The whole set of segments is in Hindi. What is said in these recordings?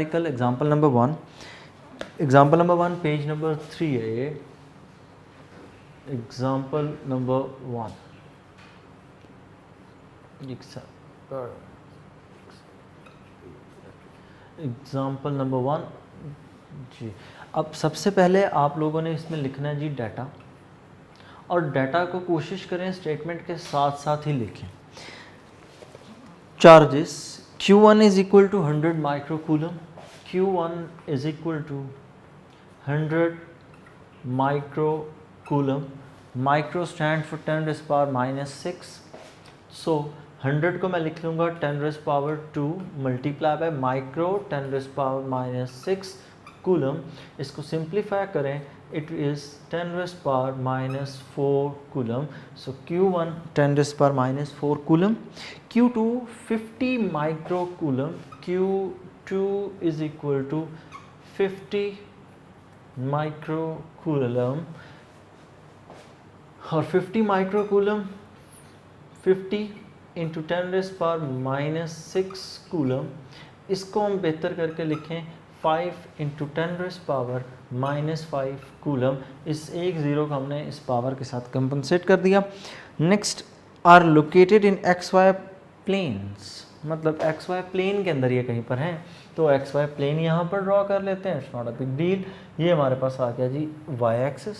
Example number one page number 3 है ये। एग्जाम्पल नंबर वन जी। अब सबसे पहले आप लोगों ने इसमें लिखना है जी डाटा, और डाटा को कोशिश करें स्टेटमेंट के साथ साथ ही लिखें। Charges Q1 is equal to 100 microcoulomb, Q1 is equal to 100 microcoulomb. Micro stand for 10⁻⁻�6, so 100 को मैं लिख लूँगा 10⁻² मल्टीप्लाई बाय माइक्रो 10⁻⁻6 कूलम। इसको सिंप्लीफाई करें, it is 10⁻⁻4 coulomb. So Q1 10⁻⁻4 coulomb, Q2 50 micro coulomb, Q2 is equal to 50 micro coulomb. और 50 माइक्रो कूलम 50 इंटू 10⁻⁻6 कूलम, इसको हम बेहतर करके लिखें 5 इंटू 10⁻⁻5 कूलम। इस एक ज़ीरो को हमने इस पावर के साथ कंपनसेट कर दिया। Next, are located in XY planes, मतलब XY प्लेन के अंदर ये कहीं पर हैं, तो XY प्लेन यहाँ पर ड्रॉ कर लेते हैं, it's not a big deal. ये हमारे पास आ गया जी Y एक्सिस,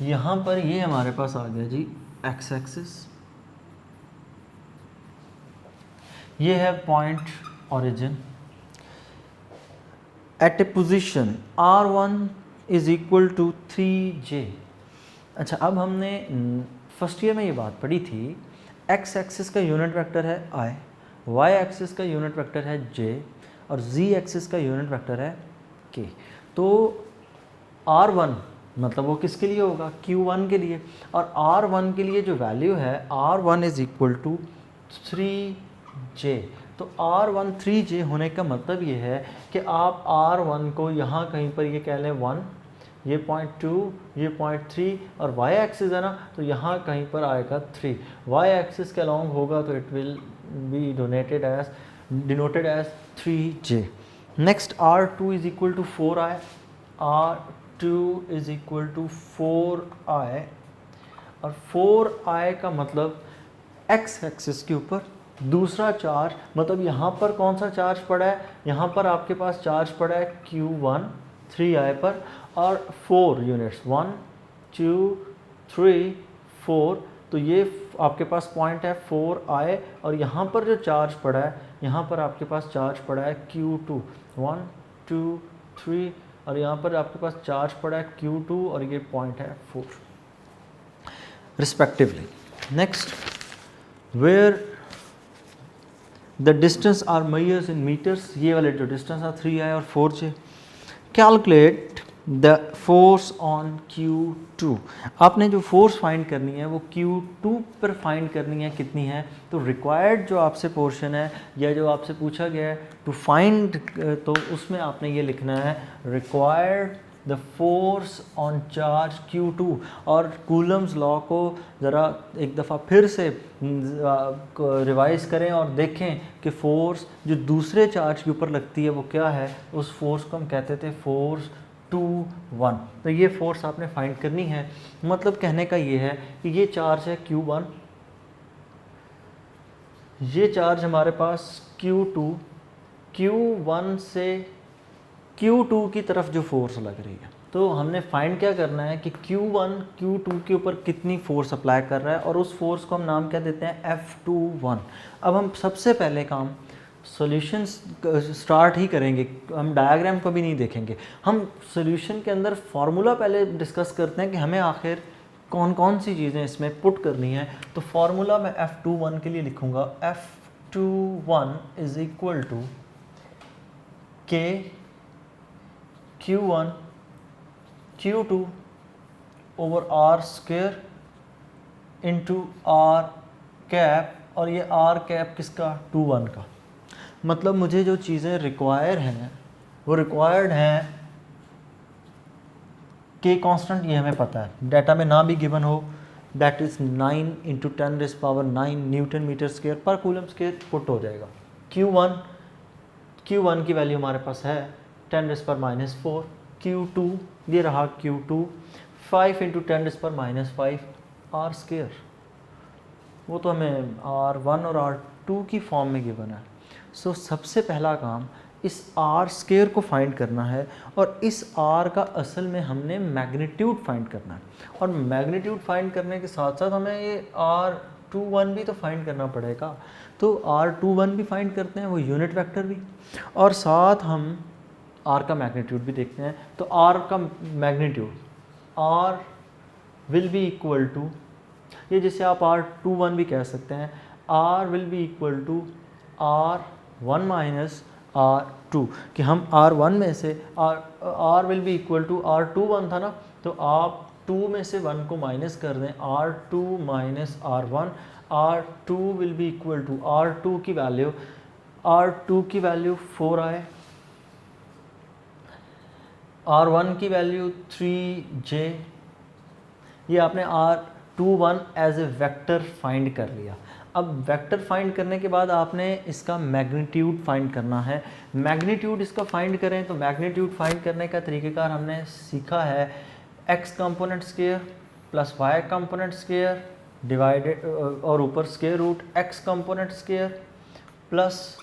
यहाँ पर ये हमारे पास आ गया जी X एक्सिस, ये है point origin at a position R1 is equal to 3J। अच्छा, अब हमने फर्स्ट ईयर में ये बात पढ़ी थी, X एक्सिस का यूनिट वेक्टर है I, Y एक्सिस का यूनिट वेक्टर है J, और Z एक्सिस का यूनिट वेक्टर है K। तो R1 मतलब वो किसके लिए होगा, Q1 के लिए, और R1 के लिए जो वैल्यू है R1 is equal to 3J। तो R1 3J होने का मतलब ये है कि आप R1 को यहाँ कहीं पर ये कह लें 1, ये 0.2, ये 0.3, और Y एक्सिस है ना, तो यहाँ कहीं पर आएगा 3। Y एक्सिस के अलॉन्ग होगा तो it will be denoted as 3J। Next, R2 is equal to 4I, R2 is equal to 4I, और 4I का मतलब X एक्सिस के ऊपर दूसरा चार्ज, मतलब यहाँ पर कौन सा चार्ज पड़ा है, यहाँ पर आपके पास चार्ज पड़ा है Q1 3I पर, और 4 यूनिट्स 1 2 3 4, तो ये आपके पास पॉइंट है 4I, और यहाँ पर जो चार्ज पड़ा है, यहाँ पर आपके पास चार्ज पड़ा है Q2 1 2 3, और यहाँ पर आपके पास चार्ज पड़ा है Q2, और ये पॉइंट है 4 respectively. Next, where the distance are measures in meters, ये वाले जो डिस्टेंस है 3I और 4J। Calculate the force on Q2, आपने जो फोर्स फाइंड करनी है वो Q2 पर फाइंड करनी है, कितनी है, तो रिक्वायर्ड जो आपसे पोर्शन है या जो आपसे पूछा गया है टू फाइंड, तो उसमें आपने ये लिखना है required the force on charge Q2। और कूलम्स लॉ को ज़रा एक दफ़ा फिर से रिवाइज़ करें और देखें कि फोर्स जो दूसरे चार्ज के ऊपर लगती है वो क्या है, उस फोर्स को हम कहते थे फोर्स 2-1। तो ये फोर्स आपने फाइंड करनी है। मतलब कहने का ये है कि ये चार्ज है Q1, ये चार्ज हमारे पास Q2, Q1 से Q2 की तरफ जो फोर्स लग रही है, तो हमने फाइंड क्या करना है कि Q1 Q2 के ऊपर कितनी फोर्स अप्लाई कर रहा है, और उस फोर्स को हम नाम क्या देते हैं F21। अब हम सबसे पहले काम सॉल्यूशन स्टार्ट ही करेंगे, हम डायग्राम को भी नहीं देखेंगे, हम सॉल्यूशन के अंदर फार्मूला पहले डिस्कस करते हैं कि हमें आखिर कौन कौन सी चीज़ें इसमें पुट करनी है। तो फार्मूला मैं F21 के लिए लिखूँगा, F21 is equal to K Q1 Q2 over R square into R cap, और ये R कैप किसका, 2-1 का। मतलब मुझे जो चीज़ें रिक्वायर हैं वो रिक्वायर्ड हैं K कांस्टेंट, ये हमें पता है, डाटा में ना भी गिवन हो, that is 9 into 10⁻⁹ newton metre square per coulomb square put हो जाएगा। Q1 Q1 की वैल्यू हमारे पास है 10⁻⁻⁴, Q2 ये रहा Q2 5 × 10⁻⁵ r², वो तो हमें R1 और R2 की फॉर्म में गिवन है। सो सबसे पहला काम इस r² को फाइंड करना है और इस r का असल में हमने मैग्नीट्यूड फाइंड करना है, और मैग्नीट्यूड फाइंड करने के साथ साथ हमें ये R21 भी तो फाइंड करना पड़ेगा। तो R21 भी फाइंड करते हैं, वो यूनिट वेक्टर भी, और साथ हम r का मैग्नीट्यूड भी देखते हैं। तो r का magnitude r will be equal to, ये जिसे आप R21 भी कह सकते हैं, r will be equal to R1 minus R2, कि हम R1 में से R will be equal to R21 था ना, तो आप 2 में से 1 को माइनस कर दें, R2 minus R1, R2 will be equal to R2 की वैल्यू 4 आए, R1 की वैल्यू 3j। ये आपने R21 as a vector find कर लिया। अब वेक्टर फाइंड करने के बाद आपने इसका मैग्नीट्यूड फाइंड करना है। मैग्नीट्यूड इसका फाइंड करें तो मैग्नीट्यूड फाइंड करने का तरीक़ेकार हमने सीखा है x component square plus y component square divided और ऊपर square root x component square plus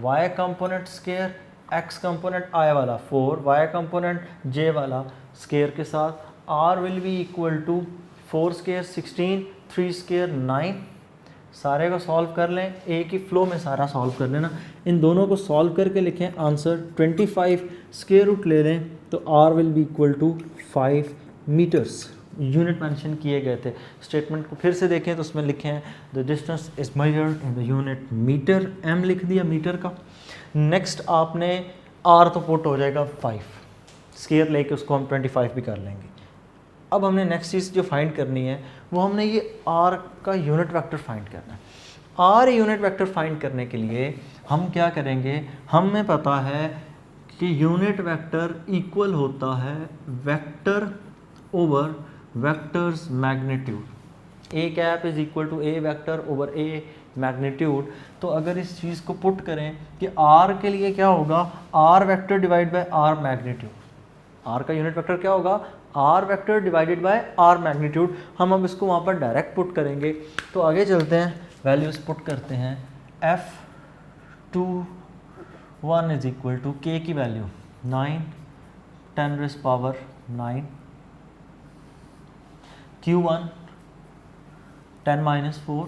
y component square, x component i वाला 4, y कंपोनेंट j वाला स्क्वायर के साथ r will be equal to 4 square 16, 3 square 9। सारे को सॉल्व कर लें, एक ही फ्लो में सारा सॉल्व कर लेना। इन दोनों को सॉल्व करके लिखें आंसर 25, स्क्वायर रूट ले लें तो r will be equal to 5 metres. Unit mention किए गए थे। स्टेटमेंट को फिर से देखें तो उसमें लिखे हैं the distance is measured in the unit metre, m लिख दिया मीटर का। नेक्स्ट आपने r तो पुट हो जाएगा 5, स्क्वायर लेके उसको हम 25 भी कर लेंगे। अब हमने नेक्स्ट चीज़ जो फाइंड करनी है वो हमने ये r का यूनिट वेक्टर फाइंड करना है। r यूनिट वेक्टर फाइंड करने के लिए हम क्या करेंगे, हमें पता है कि यूनिट वेक्टर इक्वल होता है vector over vector's magnitude. A cap is equal to a vector over a magnitude. तो अगर इस चीज़ को पुट करें कि r के लिए क्या होगा, r vector divide by r magnitude. r का यूनिट वेक्टर क्या होगा, r vector divided by r magnitude. हम अब इसको वहाँ पर डायरेक्ट पुट करेंगे। तो आगे चलते हैं, वैल्यूज़ पुट करते हैं। F21 is equal to k की value 9, 10⁻⁹, Q1 10⁻⁴,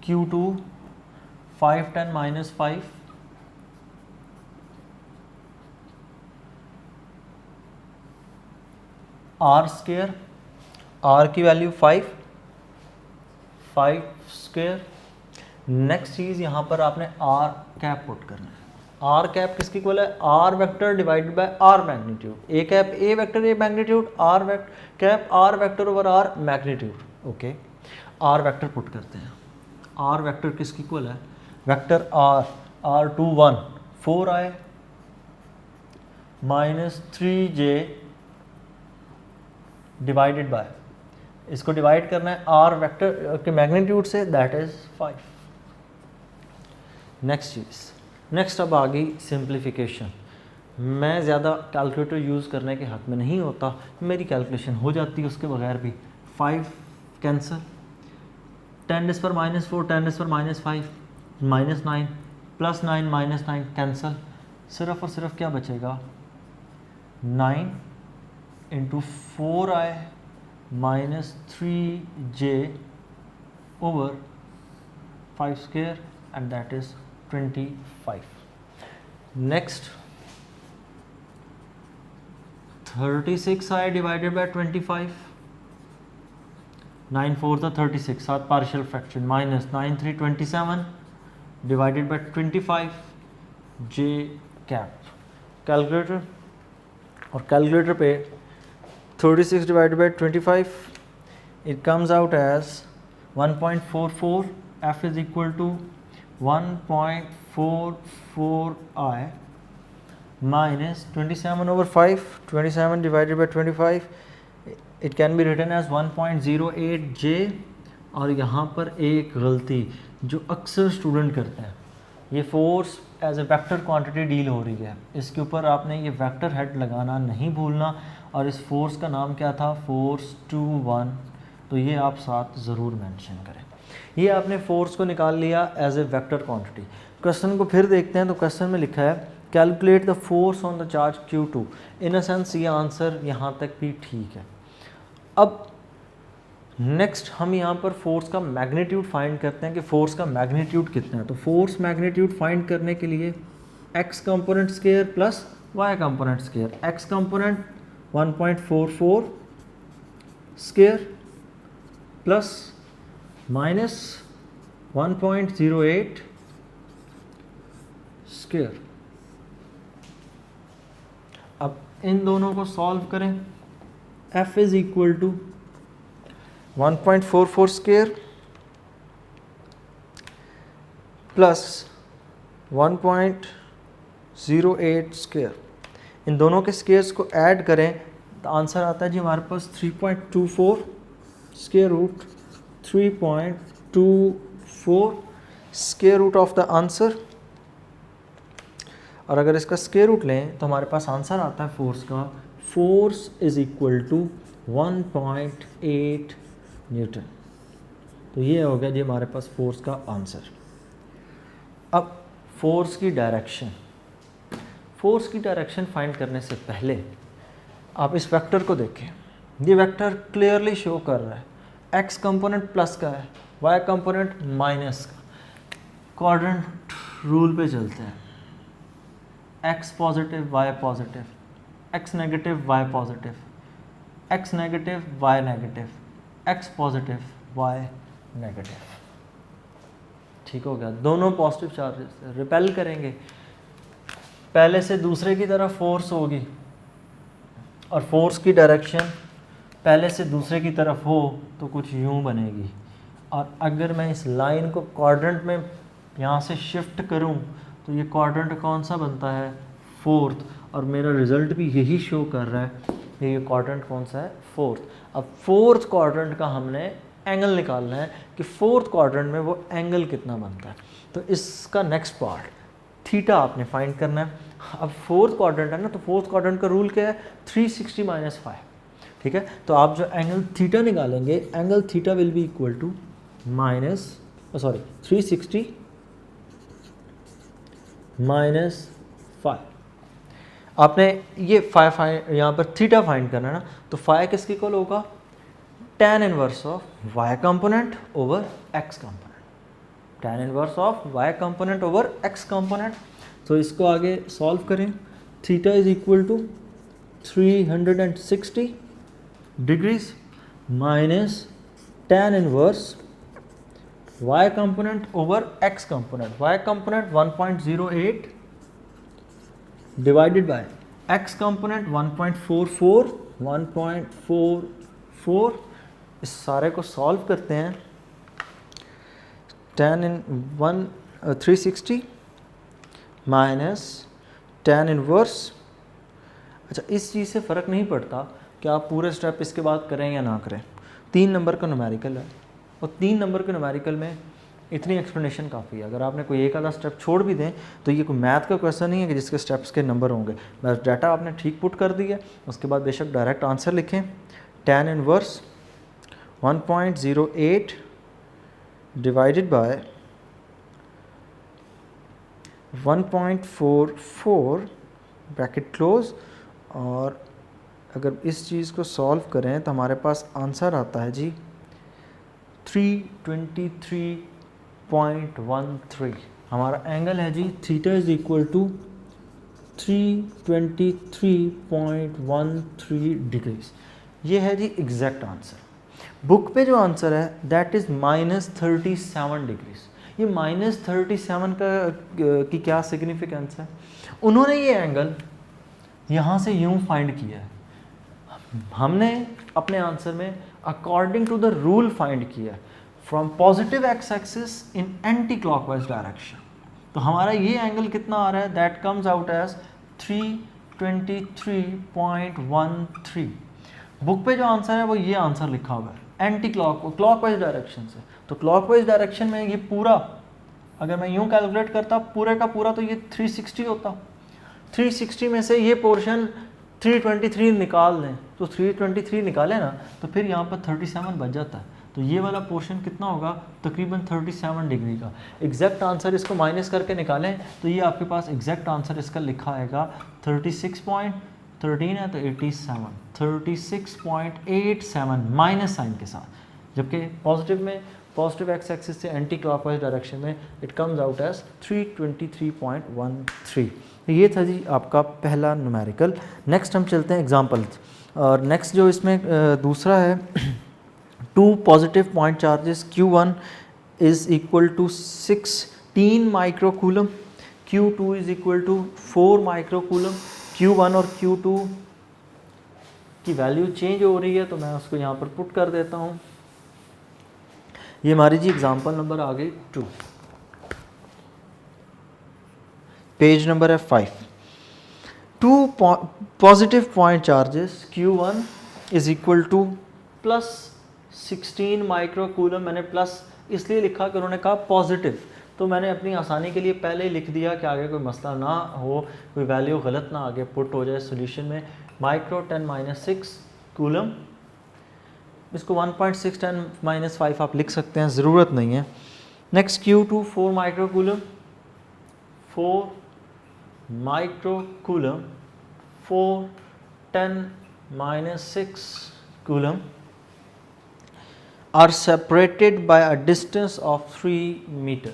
Q2 5 10⁻⁵, r square, r की वैल्यू 5 स्क्वायर। नेक्स्ट चीज़ यहाँ पर आपने r कैप पुट करना है। r कैप किसकी इक्वल है, r vector divided by r magnitude. a cap a vector a magnitude, r cap r vector over r magnitude. Okay, r vector put करते हैं। r वेक्टर किसकी इक्वल है, वेक्टर r21 4 आए माइनस 3j डिवाइडेड बाय, इसको डिवाइड करना है r वेक्टर के मैग्नीट्यूड से, that is 5। Next cheese, next अब आ गई सिंप्लीफिकेशन। मैं ज़्यादा कैलकुलेटर यूज़ करने के हक़ में नहीं होता, मेरी कैलकुलेशन हो जाती है उसके बगैर भी। 5 कैंसिल, 10⁻⁴, 10⁻⁵, -9 प्लस 9 -9 कैंसिल, सिर्फ और सिर्फ क्या बचेगा, 9 × 4i minus 3j over 5 square and that is 25। Next 36i divided by 25, 9 4 36, 7 partial fraction, minus 9 3 27 divided by 25 j cap. Calculator, और कैलकुलेटर पे 36 divided by 25, it comes out as 1.44, f is equal to 1.44i minus 27 over 5, 27 divided by 25, it can be written as 1.08j। और यहाँ पर एक गलती जो अक्सर स्टूडेंट करते हैं, ये force as a vector quantity deal हो रही है, इसके ऊपर आपने ये वेक्टर हेड लगाना नहीं भूलना। और इस फोर्स का नाम क्या था, फोर्स 2-1, तो ये आप साथ ज़रूर मेंशन करें। ये आपने फोर्स को निकाल लिया as a vector quantity. Question को फिर देखते हैं, तो क्वेश्चन में लिखा है calculate the force on the charge Q2। In a sense ये आंसर यहाँ तक भी ठीक है। अब नेक्स्ट हम यहाँ पर फोर्स का मैग्नीट्यूड फाइंड करते हैं कि फोर्स का मैग्नीट्यूड कितना है। तो फोर्स मैग्नीट्यूड फाइंड करने के लिए x component square plus y component square, x component 1.44 square plus minus 1.08 square. अब इन दोनों को सॉल्व करें। f is equal to 1.44 square plus 1.08 square, इन दोनों के स्क्वायर्स को ऐड करें तो आंसर आता है जी हमारे पास 3.24 square root 3.24 square root of the answer. और अगर इसका स्क्वायर रूट लें तो हमारे पास आंसर आता है फोर्स का, force is equal to 1.8 newton. तो ये हो गया जी हमारे पास फोर्स का आंसर। अब फोर्स की डायरेक्शन, फोर्स की डायरेक्शन फाइंड करने से पहले आप इस वेक्टर को देखें। ये वेक्टर क्लियरली शो कर रहा है x कंपोनेंट प्लस का है, y कंपोनेंट माइनस का। क्वाड्रेंट रूल पे चलते हैं, x positive y positive, x negative y positive, x negative y negative, x positive y negative. ठीक हो गया, दोनों पॉजिटिव चार्जेस रिपेल करेंगे, पहले से दूसरे की तरफ फोर्स होगी और फोर्स की डायरेक्शन पहले से दूसरे की तरफ हो तो कुछ यूं बनेगी। और अगर मैं इस लाइन को क्वाड्रेंट में यहाँ से शिफ्ट करूँ तो ये क्वाड्रेंट कौन सा बनता है, फोर्थ, और मेरा रिज़ल्ट भी यही शो कर रहा है कि ये क्वाड्रेंट कौन सा है, फोर्थ। अब फोर्थ क्वाड्रेंट का हमने एंगल निकालना है कि फोर्थ क्वाड्रेंट में वो एंगल कितना बनता है। तो इसका नेक्स्ट पार्ट थीटा आपने फाइंड करना है। अब फोर्थ क्वाड्रेंट है ना, तो फोर्थ क्वाड्रेंट का रूल क्या है, 360 माइनस 5। ठीक है, तो आप जो एंगल थीटा निकालेंगे, angle theta will be equal to minus 360 minus 5। आपने ये 5 यहाँ पर थीटा फाइंड करना है ना, तो 5 किसके इक्वल होगा, tan inverse of y component over x component, tan inverse of y component over x component. तो इसको आगे सॉल्व करें। Theta is equal to 360 degrees minus tan inverse y component over x component, y component 1.08 divided by x component 1.44। इस सारे को सॉल्व करते हैं। 360 माइनस tan इनवर्स, अच्छा इस चीज़ से फ़र्क नहीं पड़ता कि आप पूरे स्टेप इसके बाद करें या ना करें। 3 नंबर का न्यूमेरिकल है और 3 नंबर के न्यूमेरिकल में इतनी एक्सप्लेनेशन काफ़ी है। अगर आपने कोई एक आधा स्टेप छोड़ भी दें तो ये कोई मैथ का क्वेश्चन नहीं है कि जिसके स्टेप्स के नंबर होंगे। बस डाटा आपने ठीक पुट कर दिया, उसके बाद बेशक डायरेक्ट आंसर लिखें। tan inverse 1.08 divided bye 1.44 bracket close, और अगर इस चीज़ को सॉल्व करें तो हमारे पास आंसर आता है जी 323.13। हमारा एंगल है जी theta is equal to 323.13 degrees. ये है जी एग्जैक्ट आंसर। बुक पे जो आंसर है दैट इज़ -37 डिग्रीज। ये -37 की क्या सिग्निफिकेंस है, उन्होंने ये एंगल यहाँ से यूँ फाइंड किया है, हमने अपने आंसर में according to the rule find किया from positive x axis in anti clockwise direction. तो हमारा ये एंगल कितना आ रहा है, that comes out as 323.13। Book पे जो आंसर है वो ये आंसर लिखा हुआ है एंटी क्लॉकवाइज डायरेक्शन से। तो क्लॉकवाइज डायरेक्शन में ये पूरा अगर मैं यूँ कैलकुलेट करता पूरे का पूरा तो ये 360 होता। 360 में से ये पोर्शन 323 निकाल दें तो 323 निकालें ना तो फिर यहाँ पर 37 बच जाता है। तो ये वाला पोर्शन कितना होगा, तकरीबन 37 डिग्री का। एग्जैक्ट आंसर इसको माइनस करके निकालें तो ये आपके पास एग्जैक्ट आंसर इसका लिखा आएगा 36.13 है तो 87, 36.87 माइनस साइन के साथ, जबकि पॉजिटिव में पॉजिटिव एक्स एक्सिस से एंटी क्लॉकवाइज डायरेक्शन में इट कम्स आउट एज 323.13। तो ये था जी आपका पहला न्यूमेरिकल। नेक्स्ट हम चलते हैं एग्जांपल, और नेक्स्ट जो इसमें दूसरा है, 2 positive point charges Q1 is equal to 16 microcoulomb, Q2 is equal to 4 microcoulomb. Q1 और Q2 की वैल्यू चेंज हो रही है तो मैं उसको यहाँ पर पुट कर देता हूँ। ये हमारी जी एग्जांपल नंबर आ गई 2, पेज नंबर है 5। 2 positive point charges Q1 is equal two plus 16 microcoulomb. मैंने प्लस इसलिए लिखा कि उन्होंने कहा पॉजिटिव, तो मैंने अपनी आसानी के लिए पहले ही लिख दिया कि आगे कोई मसला ना हो, कोई वैल्यू गलत ना आगे पुट हो जाए सोल्यूशन में। माइक्रो 10-6 कूलम, इसको 1.6 10-5 आप लिख सकते हैं, ज़रूरत नहीं है। Next Q2 4 microcoulomb, 4 microcoulomb, 4 10-6 coulomb are separated by a distance of 3 metre.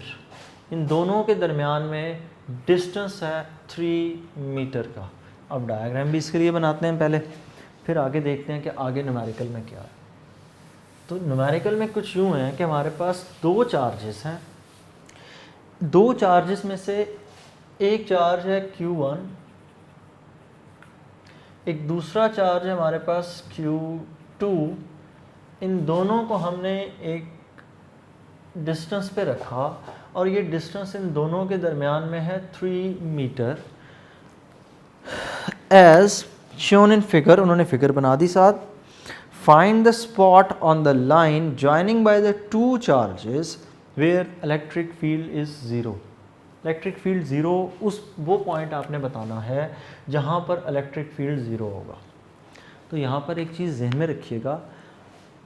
इन दोनों के दरमियान में डिस्टेंस है 3 मीटर का। अब डायग्राम भी इसके लिए बनाते हैं पहले, फिर आगे देखते हैं कि आगे न्यूमेरिकल में क्या है। तो न्यूमेरिकल में कुछ यूँ है कि हमारे पास 2 चार्जेस हैं। 2 चार्जेस में से एक चार्ज है Q1, एक दूसरा चार्ज है हमारे पास Q2। इन दोनों को हमने एक डिस्टेंस पे रखा और ये डिस्टेंस इन दोनों के दरमियान में है 3 metre. As shown in figure, उन्होंने फिगर बना दी साथ। Find the spot on the line joining by the 2 charges where electric field is 0। Electric field 0 वो पॉइंट आपने बताना है जहाँ पर इलेक्ट्रिक फील्ड 0 होगा। तो यहाँ पर एक चीज़ जहन में रखिएगा,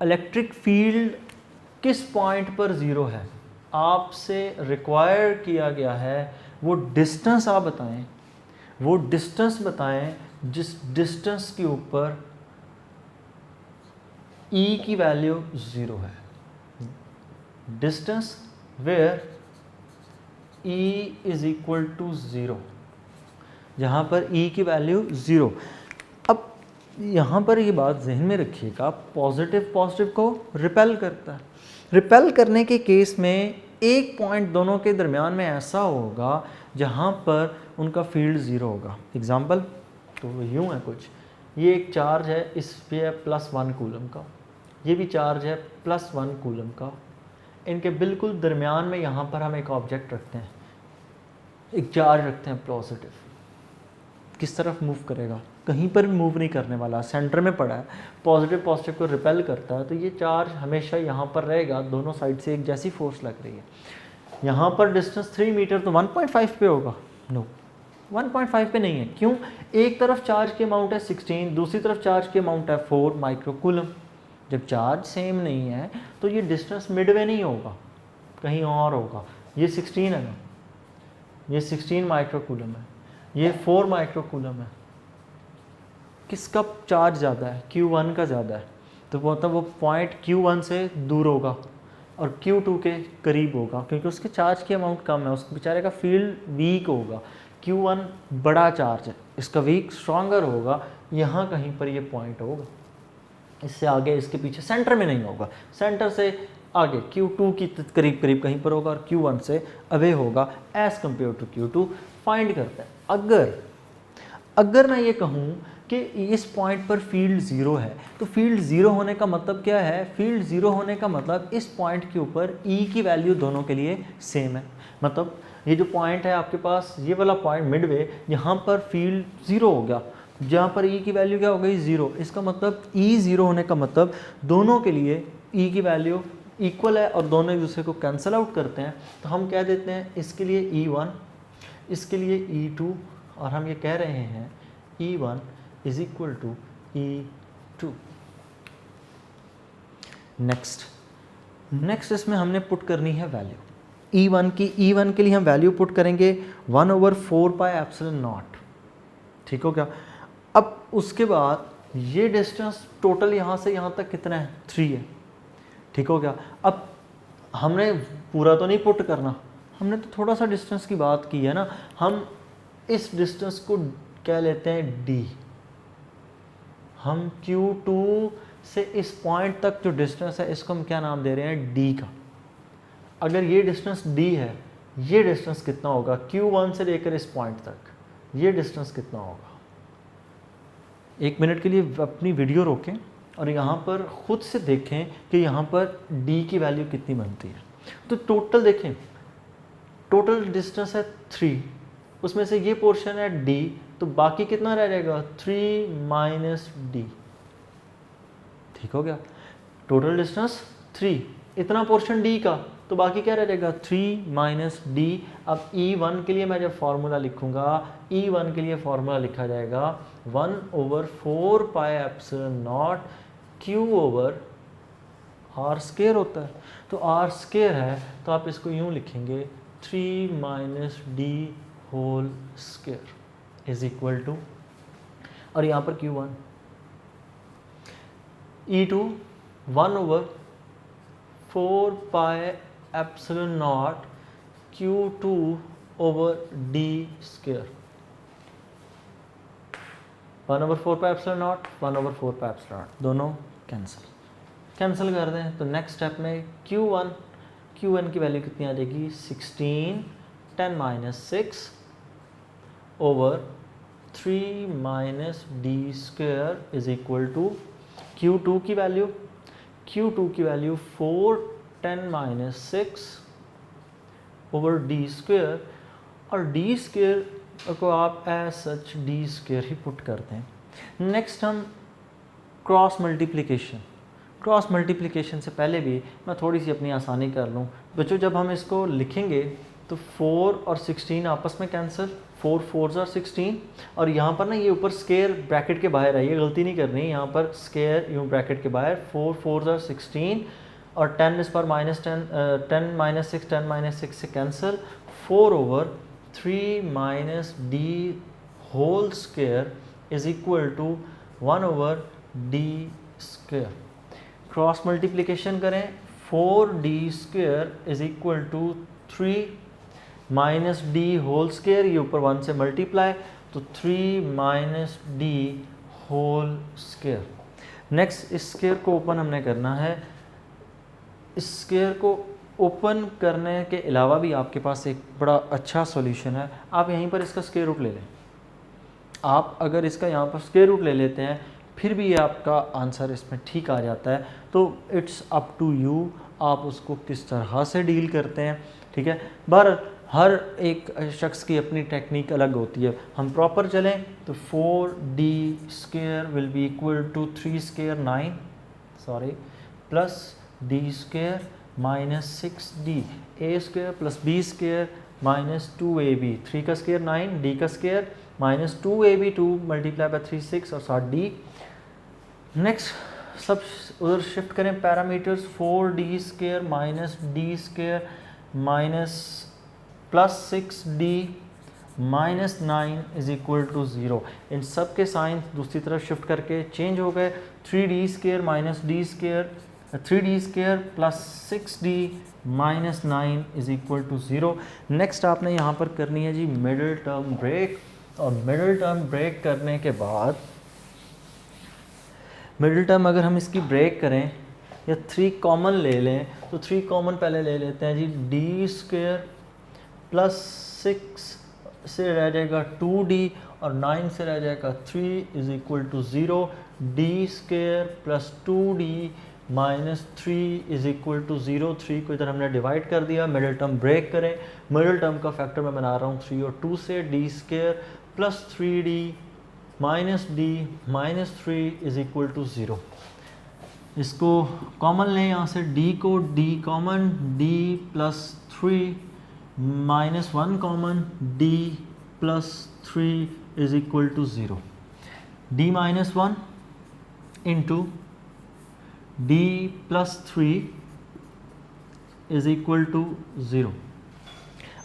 इलेक्ट्रिक फील्ड किस पॉइंट पर 0 है आपसे रिक्वायर किया गया है, वो डिस्टेंस आप बताएं, वो डिस्टेंस बताएं जिस डिस्टेंस के ऊपर E की वैल्यू 0 है। Distance where E is equal to 0, जहाँ पर E की वैल्यू 0। अब यहाँ पर ये बात जहन में रखिएगा, पॉजिटिव पॉजिटिव को रिपेल करता है। रिपेल करने के केस में एक पॉइंट दोनों के दरमियान में ऐसा होगा जहाँ पर उनका फील्ड 0 होगा। एग्जाम्पल तो यूँ है कुछ, ये एक चार्ज है, इस पे है +1 कूलम का, ये भी चार्ज है +1 कूलम का। इनके बिल्कुल दरमियान में यहाँ पर हम एक ऑब्जेक्ट रखते हैं, एक चार्ज रखते हैं पॉजिटिव। किस तरफ मूव करेगा, कहीं पर भी मूव नहीं करने वाला, सेंटर में पड़ा है, पॉजिटिव पॉजिटिव को रिपेल करता है, तो ये चार्ज हमेशा यहाँ पर रहेगा, दोनों साइड से एक जैसी फोर्स लग रही है। यहाँ पर डिस्टेंस 3 मीटर तो 1.5 पे होगा, नो 1.5 पे नहीं है। क्यों? एक तरफ चार्ज की अमाउंट है 16, दूसरी तरफ चार्ज की अमाउंट है 4 माइक्रोकूलम। जब चार्ज सेम नहीं है तो ये डिस्टेंस मिडवे नहीं होगा, कहीं और होगा। ये 16 है ना, ये 16 माइक्रोकूलम है, ये 4 माइक्रोकूलम है। किसका चार्ज ज़्यादा है? Q1 का ज़्यादा है, तो मतलब वो पॉइंट Q1 से दूर होगा और Q2 के करीब होगा, क्योंकि उसके चार्ज की अमाउंट कम है, उस बेचारे का फील्ड वीक होगा। Q1 बड़ा चार्ज है, इसका वीक स्ट्रॉन्गर होगा, यहाँ कहीं पर ये पॉइंट होगा। इससे आगे इसके पीछे सेंटर में नहीं होगा, सेंटर से आगे Q2 की करीब करीब कहीं पर होगा और Q1 से अवे होगा as compare to Q2। Find करते हैं। अगर मैं ये कहूँ कि इस पॉइंट पर फील्ड 0 है, तो फील्ड 0 होने का मतलब क्या है? फील्ड 0 होने का मतलब इस पॉइंट के ऊपर E की वैल्यू दोनों के लिए सेम है। मतलब ये जो पॉइंट है आपके पास, ये वाला पॉइंट मिडवे, यहाँ पर फील्ड 0 हो गया, जहाँ पर E की वैल्यू क्या हो गई? 0। इसका मतलब E 0 होने का मतलब दोनों के लिए E की वैल्यू इक्वल है और दोनों एक दूसरे को कैंसिल आउट करते हैं, तो हम कह देते हैं इसके लिए E1, इसके लिए E2, और हम ये कह रहे हैं E1 is equal to E2। Next इसमें हमने पुट करनी है वैल्यू E1 की। E1 के लिए हम वैल्यू पुट करेंगे 1/4πε0, ठीक हो क्या। अब उसके बाद ये डिस्टेंस टोटल यहाँ से यहाँ तक कितना है, 3 है, ठीक हो गया। अब हमने पूरा तो नहीं पुट करना, हमने तो थोड़ा सा डिस्टेंस की बात की है ना, हम इस डिस्टेंस को कह लेते हैं D। हम Q2 से इस पॉइंट तक जो डिस्टेंस है इसको हम क्या नाम दे रहे हैं, D का। अगर ये डिस्टेंस D है, ये डिस्टेंस कितना होगा Q1 से लेकर इस पॉइंट तक, ये डिस्टेंस कितना होगा। 1 मिनट के लिए अपनी वीडियो रोकें और यहाँ पर ख़ुद से देखें कि यहाँ पर D की वैल्यू कितनी बनती है। तो टोटल देखें, टोटल डिस्टेंस है 3, उसमें से ये पोर्शन है D, तो बाकी कितना रह जाएगा 3 - D, ठीक हो गया। टोटल डिस्टेंस 3, इतना पोर्शन D का, तो बाकी क्या रह जाएगा 3 - D। अब E1 के लिए मैं जब फार्मूला लिखूंगा, E1 के लिए फार्मूला लिखा जाएगा 1/4πε0 Q/r² होता है, तो r² है, तो आप इसको यूँ लिखेंगे 3 - D whole square is equal to, और यहाँ पर Q1 E2 1/4πε0 Q2/D², 1/4πε0 1/4πε0 दोनों कैंसिल कर दें। तो नेक्स्ट स्टेप में Q1 की वैल्यू कितनी आ जाएगी 16 10 - 6 over 3 - D² is equal to Q2 की वैल्यू 4 10 - 6 ओवर D² और D² को आप एज सच D² ही पुट करते हैं। नेक्स्ट हम क्रॉस मल्टीप्लिकेशन से पहले भी मैं थोड़ी सी अपनी आसानी कर लूँ बच्चों। जब हम इसको लिखेंगे तो 4 और 16 आपस में कैंसिल, 4 4s are 16, और यहाँ पर ना ये ऊपर स्क्वायर ब्रैकेट के बाहर है, ये गलती नहीं करनी, यहाँ पर स्क्वायर यूँ ब्रैकेट के बाहर 4 4s are 16 और 10 इस पर -10 10 - 6 से cancel, 4/3 - D whole square is equal to 1/D²। Cross multiplication करें, 4D² is equal to 3 - D whole square, ये ऊपर 1 से मल्टीप्लाई, तो 3 - D होल स्क्वायर। नेक्स्ट इस स्क्वायर को ओपन हमने करना है। इस स्क्वायर को ओपन करने के अलावा भी आपके पास एक बड़ा अच्छा सॉल्यूशन है। आप यहीं पर इसका स्क्वायर रूट ले लें। आप अगर इसका यहाँ पर स्क्वायर रूट ले लेते हैं फिर भी ये आपका आंसर इसमें ठीक आ जाता है, तो इट्स अप टू यू, आप उसको किस तरह से डील करते हैं, ठीक है। हर एक शख्स की अपनी टेक्निक अलग होती है। हम प्रॉपर चलें तो 4D² will be equal to 3² 9 plus D² -6D, A² plus B² -2AB, 3 का स्क्वायर 9, D का स्क्वायर -2AB, 2 मल्टीप्लाई बाय 3 6 और 7D। नेक्स्ट सब उधर शिफ्ट करें parameters, 4D² -D² minus plus 6D -9 is equal to 0। इन सब के साइन दूसरी तरफ शिफ्ट करके चेंज हो गए। 3D² -D² 3D² plus 6D -9 is equal to 0। Next आपने यहाँ पर करनी है जी मिडिल टर्म ब्रेक, और मिडिल टर्म ब्रेक करने के बाद मिडिल टर्म अगर हम इसकी ब्रेक करें या 3 कॉमन ले लें तो 3 कॉमन पहले ले लेते हैं जी। D² प्लस 6 से रह जाएगा 2D और 9 से रह जाएगा 3 is equal to 0। D² plus 2D -3 is equal to 0। 3 को इधर हमने डिवाइड कर दिया। मिडिल टर्म ब्रेक करें, मिडिल टर्म का फैक्टर मैं बना रहा हूँ 3 और 2 से। D² plus 3D -D -3 is equal to 0। इसको कॉमन लें यहाँ से, d को d common, d plus 3 minus 1 common, d plus 3 is equal to 0, d minus 1 into d plus 3 is equal to 0।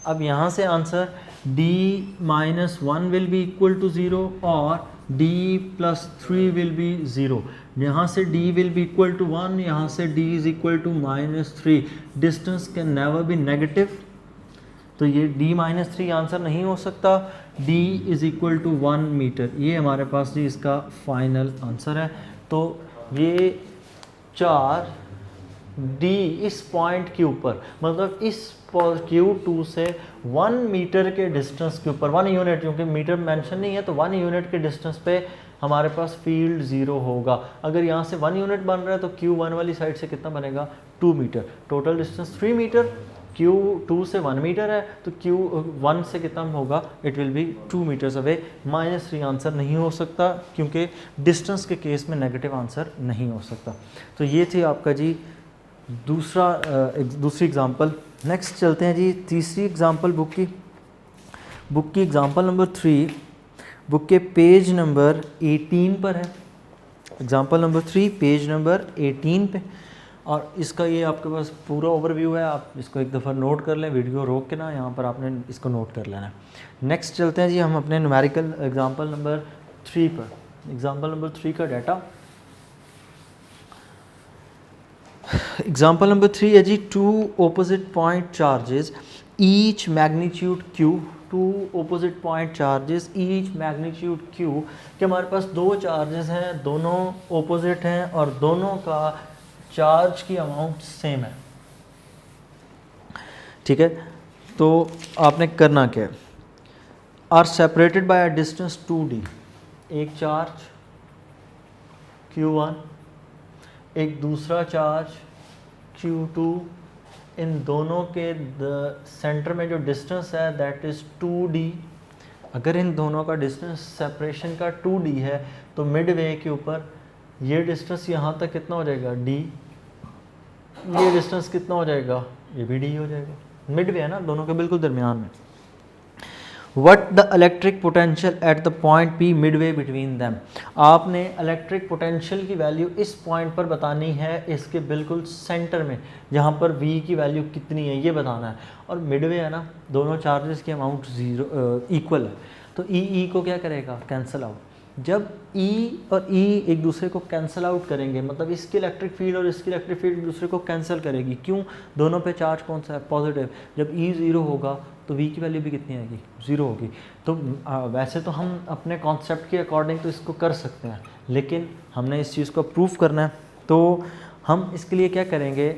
अब यहाँ से answer d minus 1 will be equal to 0 और d प्लस 3 विल बी 0। यहाँ से d will be equal to 1, यहाँ से d is equal to minus 3। Distance can never be negative, तो ये d माइनस 3 आंसर नहीं हो सकता। d is equal to 1 metre, ये हमारे पास जी इसका फाइनल आंसर है। तो ये 4 d इस पॉइंट के ऊपर, मतलब इस Q2 से 1 मीटर के डिस्टेंस के ऊपर, 1 यूनिट, क्योंकि मीटर मेंशन नहीं है तो 1 यूनिट के डिस्टेंस पे हमारे पास फील्ड 0 होगा। अगर यहाँ से 1 यूनिट बन रहा है तो Q1 वाली साइड से कितना बनेगा, 2 metre. Total distance 3 metre, Q2 से 1 मीटर है तो Q1 से कितना होगा, it will be 2 metres away. -3 answer नहीं हो सकता क्योंकि डिस्टेंस के केस में नेगेटिव आंसर नहीं हो सकता। तो ये थी आपका जी दूसरी एग्जांपल। नेक्स्ट चलते हैं जी तीसरी एग्जांपल बुक की एग्जांपल नंबर 3 बुक के पेज नंबर 18 पर है। एग्जांपल नंबर 3 पेज नंबर 18 पे, और इसका ये आपके पास पूरा ओवरव्यू है, आप इसको एक दफ़ा नोट कर लें, वीडियो रोक के ना यहाँ पर आपने इसको नोट कर लेना है। नेक्स्ट चलते हैं जी हम अपने न्यूमेरिकल एग्जांपल नंबर 3 पर। एग्जांपल नंबर 3 का डाटा, एग्जाम्पल नंबर 3 है जी 2 opposite point charges each magnitude q, 2 opposite point charges each magnitude q, कि हमारे पास 2 चार्जेस हैं, दोनों ऑपोजिट हैं और दोनों का चार्ज की अमाउंट सेम है। ठीक है, तो आपने करना क्या है, are separated by a distance 2d, एक चार्ज q1, एक दूसरा चार्ज Q2, इन दोनों के सेंटर में जो डिस्टेंस है दैट इज़ 2d। अगर इन दोनों का डिस्टेंस सेपरेशन का 2d है तो मिड वे के ऊपर ये डिस्टेंस यहाँ तक कितना हो जाएगा, d, ये डिस्टेंस कितना हो जाएगा, ये भी d हो जाएगा। मिड वे है ना, दोनों के बिल्कुल दरमियान में। What the electric potential at the point P midway between them, आपने इलेक्ट्रिक पोटेंशियल की वैल्यू इस पॉइंट पर बतानी है, इसके बिल्कुल सेंटर में, जहाँ पर V की वैल्यू कितनी है ये बताना है। और मिडवे है ना, दोनों चार्जेस की अमाउंट 0 इक्वल है, तो E को क्या करेगा, कैंसिल आउट। जब E और E एक दूसरे को कैंसिल आउट करेंगे, मतलब इसकी इलेक्ट्रिक फील्ड और इसकी इलेक्ट्रिक फील्ड एक दूसरे को कैंसिल करेगी। क्यों, दोनों पे चार्ज कौन सा है, पॉजिटिव। जब E 0 होगा तो V की वैल्यू भी कितनी आएगी, 0 होगी। तो वैसे तो हम अपने कॉन्सेप्ट के अकॉर्डिंग तो इसको कर सकते हैं, लेकिन हमने इस चीज़ को प्रूव करना है, तो हम इसके लिए क्या करेंगे,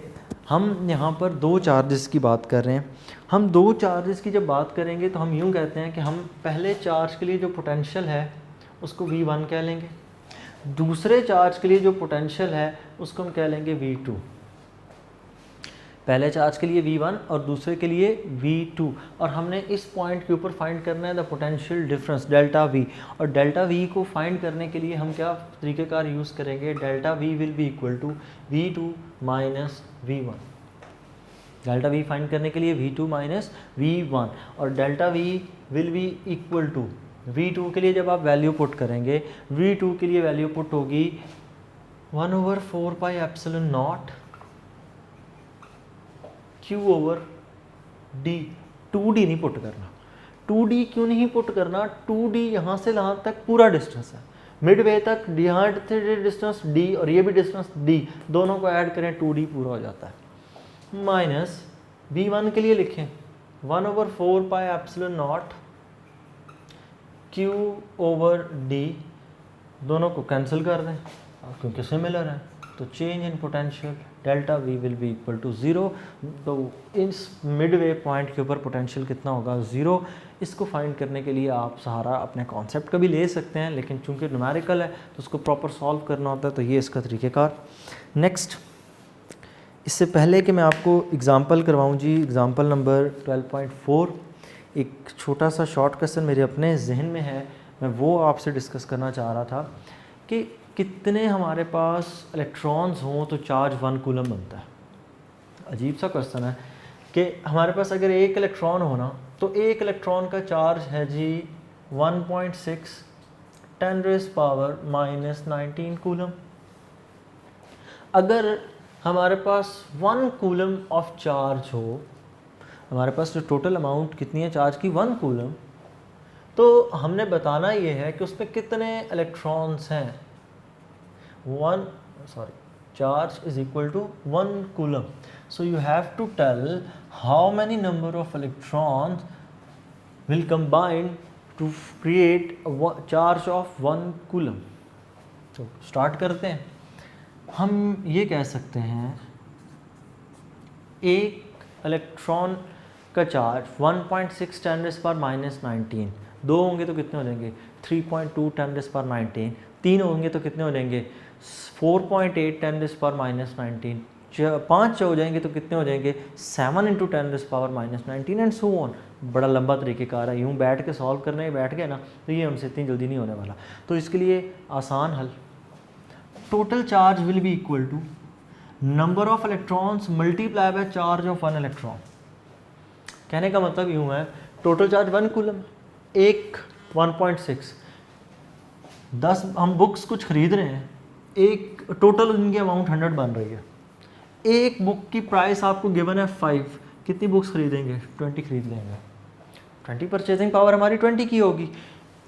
हम यहाँ पर 2 चार्जेस की बात कर रहे हैं। हम 2 चार्जेस की जब बात करेंगे तो हम यूँ कहते हैं कि हम पहले चार्ज के लिए जो पोटेंशियल है उसको V1 कह लेंगे, दूसरे चार्ज के लिए जो पोटेंशियल है उसको हम कह लेंगे V2। पहले चार्ज के लिए V1 और दूसरे के लिए V2, और हमने इस पॉइंट के ऊपर फाइंड करना है the potential difference delta V। और डेल्टा V को फाइंड करने के लिए हम क्या तरीक़ेकार यूज़ करेंगे, delta V will be equal to V2 minus V1। Delta V find करने के लिए V2 माइनस V1, और delta V will be equal to V2 के लिए जब आप वैल्यू पुट करेंगे, V2 के लिए वैल्यू पुट होगी 1/4 pi epsilon not Q over D। 2D नहीं पुट करना, 2D क्यों नहीं पुट करना, 2D यहाँ से यहाँ तक पूरा डिस्टेंस है, मिड वे तक यहाँ डिस्टेंस D और ये भी डिस्टेंस D, दोनों को ऐड करें 2D पूरा हो जाता है। माइनस V1 के लिए लिखें 1/4 pi epsilon not Q over D, दोनों को कैंसिल कर दें क्योंकि सिमिलर है, तो change in potential delta V will be equal to 0। तो इस मिड वे पॉइंट के ऊपर पोटेंशियल कितना होगा, 0। इसको फाइंड करने के लिए आप सहारा अपने कॉन्सेप्ट का भी ले सकते हैं, लेकिन चूंकि न्यूमेरिकल है तो उसको प्रॉपर सॉल्व करना होता है, तो ये इसका तरीक़ेकार। नेक्स्ट, इससे पहले कि मैं आपको एग्ज़ाम्पल करवाऊँ जी, एग्ज़ाम्पल नंबर 12.4, एक छोटा सा शॉर्ट क्वेश्चन मेरे अपने जहन में है, मैं वो आपसे डिस्कस करना चाह रहा था कि कितने हमारे पास इलेक्ट्रॉन्स हों तो चार्ज 1 कूलम बनता है। अजीब सा क्वेश्चन है कि हमारे पास अगर एक इलेक्ट्रॉन हो ना तो एक इलेक्ट्रॉन का चार्ज है जी 1.6 10⁻⁻19 कूलम। अगर हमारे पास 1 कूलम ऑफ चार्ज हो, हमारे पास जो टोटल अमाउंट कितनी है चार्ज की 1 कूलम, तो हमने बताना ये है कि उसमें कितने इलेक्ट्रॉन्स हैं। Charge is equal to 1 coulomb, so you have to tell how many number of electrons will combine to create a charge of 1 coulomb। तो स्टार्ट करते हैं। हम ये कह सकते हैं एक इलेक्ट्रॉन का चार्ज 1.6 10⁻⁻19, 2 होंगे तो कितने हो जाएंगे 3.2 10⁻⁹, 3 होंगे तो कितने हो जाएंगे 4.8 10⁻⁻19, 5 हो जाएंगे तो कितने हो जाएंगे 7 × 10⁻⁻19 एंड सो ऑन। बड़ा लंबा तरीक़ेकार है, यूँ बैठ के सॉल्व करने बैठ गए ना तो ये हमसे इतनी जल्दी नहीं होने वाला। तो इसके लिए आसान हल, total charge will be equal to number of electrons multiply by charge of 1 electron. कहने का मतलब यूँ है टोटल चार्ज 1 कूलम, एक 1.6, 10 हम बुक्स कुछ खरीद रहे हैं, एक टोटल उनकी अमाउंट 100 बन रही है। एक बुक की प्राइस आपको गिवन है 5, कितनी बुक्स खरीदेंगे 20 खरीद लेंगे, 20 परचेजिंग पावर हमारी 20 की होगी।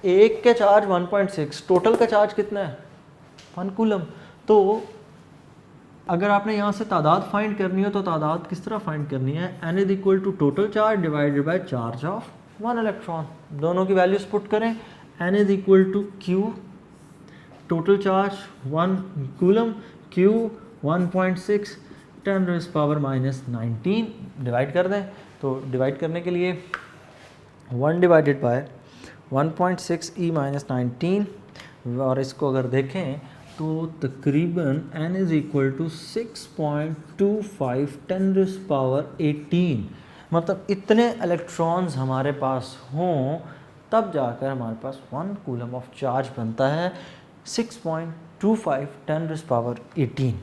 एक के चार्ज 1.6, टोटल का चार्ज कितना है 1 कूलम। तो अगर आपने यहाँ से तादाद फाइंड करनी हो तो तादाद किस तरह फाइंड करनी है, n is equal to total charge divided by charge of 1 electron. दोनों की वैल्यूज पुट करें, n is equal to q, total charge 1 coulomb, q 1.6 10⁻⁻19 divide कर दें। तो डिवाइड करने के लिए 1 डिवाइडेड बाय 1.6 e-19, और इसको अगर देखें तो तकरीबन n इज़ इक्वल टू 6.25 10⁻18, मतलब इतने इलेक्ट्रॉन्स हमारे पास हों तब जाकर हमारे पास 1 कूलम ऑफ चार्ज बनता है 6.25 10⁻18।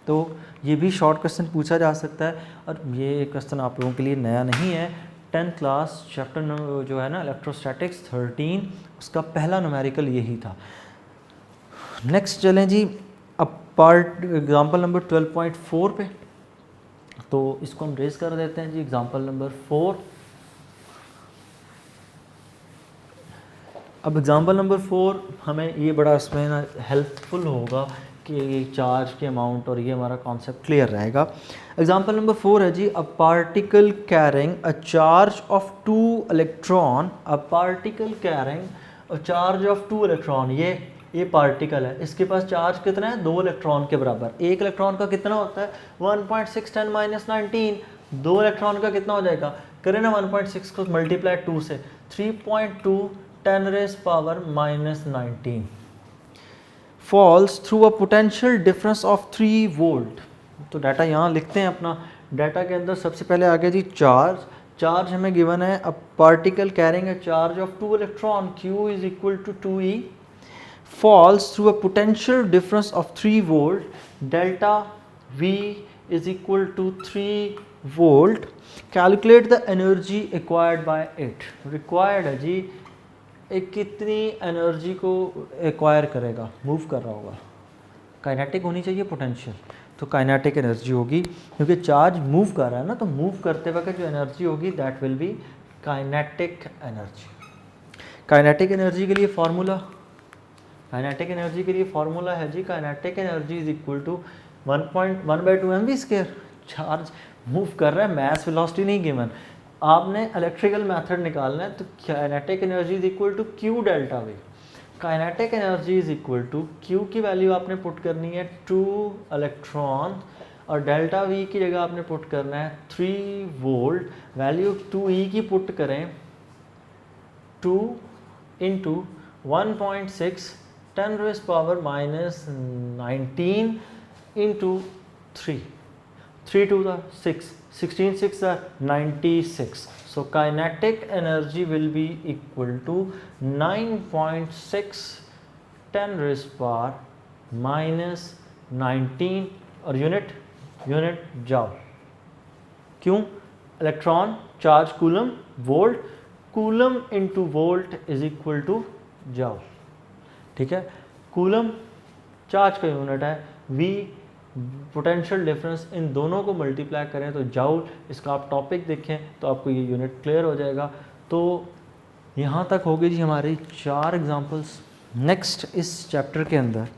तो ये भी शॉर्ट क्वेश्चन पूछा जा सकता है, और ये क्वेश्चन आप लोगों के लिए नया नहीं है। 10th क्लास चैप्टर जो है ना इलेक्ट्रोस्टैटिक्स 13, उसका पहला न्यूमेरिकल यही था। नेक्स्ट चलें जी अब पार्ट एग्जांपल नंबर 12.4 पे। तो इसको हम रेज कर देते हैं जी, एग्जांपल नंबर 4। अब एग्जांपल नंबर 4 हमें ये बड़ा इसमें ना हेल्पफुल होगा कि चार्ज के अमाउंट और ये हमारा कॉन्सेप्ट क्लियर रहेगा। एग्जांपल नंबर 4 है जी, a particle carrying a charge of 2 electron, a particle carrying a charge of 2 electron. ये पार्टिकल है, इसके पास चार्ज कितना है 2 इलेक्ट्रॉन के बराबर। एक इलेक्ट्रॉन का कितना होता है 1.6 10⁻⁹, 2 इलेक्ट्रॉन का कितना हो जाएगा, करें ना 1.6 को मल्टीप्लाई 2 से 3.2 10⁻⁻19 falls through a potential difference of 3 volt. तो डाटा यहाँ लिखते हैं अपना। डाटा के अंदर सबसे पहले आ गया जी चार्ज हमें गिवन है, a particle carrying a charge of 2 electron, q is equal to 2e, falls through a potential difference of 3 volt, delta V is equal to 3 volt, calculate the energy acquired by it। required है जी, एक कितनी एनर्जी को एक्वायर करेगा, मूव कर रहा होगा, काइनेटिक होनी चाहिए पोटेंशियल, तो काइनेटिक एनर्जी होगी, क्योंकि चार्ज मूव कर रहा है ना, तो मूव करते वक्त जो एनर्जी होगी that will be kinetic energy. Kinetic energy के लिए फार्मूला, काइनेटिक एनर्जी के लिए फार्मूला है जी, kinetic energy is equal to 1.1/2 mv²। Charge move कर रहा है, मास वेलोसिटी नहीं गिवन। आपने इलेक्ट्रिकल मेथड निकालना है, तो kinetic energy is equal to q delta V. Kinetic energy is equal to q की वैल्यू आपने पुट करनी है 2 इलेक्ट्रॉन, और डेल्टा वी की जगह आपने पुट करना है 3 वोल्ट। वैल्यू 2e की पुट करें, 2 × 1.6 10⁻⁻19 into 3 to the 6, 16 6 are 96. So kinetic energy will be equal to 9.6 10⁻ -19 और यूनिट जाउल। क्यों? Electron charge coulomb volt, coulomb into volt is equal to joule. ठीक है, कूलम चार्ज का यूनिट है, वी पोटेंशियल डिफरेंस, इन दोनों को मल्टीप्लाई करें तो जाउल। इसका आप टॉपिक देखें तो आपको ये यूनिट क्लियर हो जाएगा। तो यहाँ तक होगी जी हमारी 4 एग्जांपल्स। नेक्स्ट इस चैप्टर के अंदर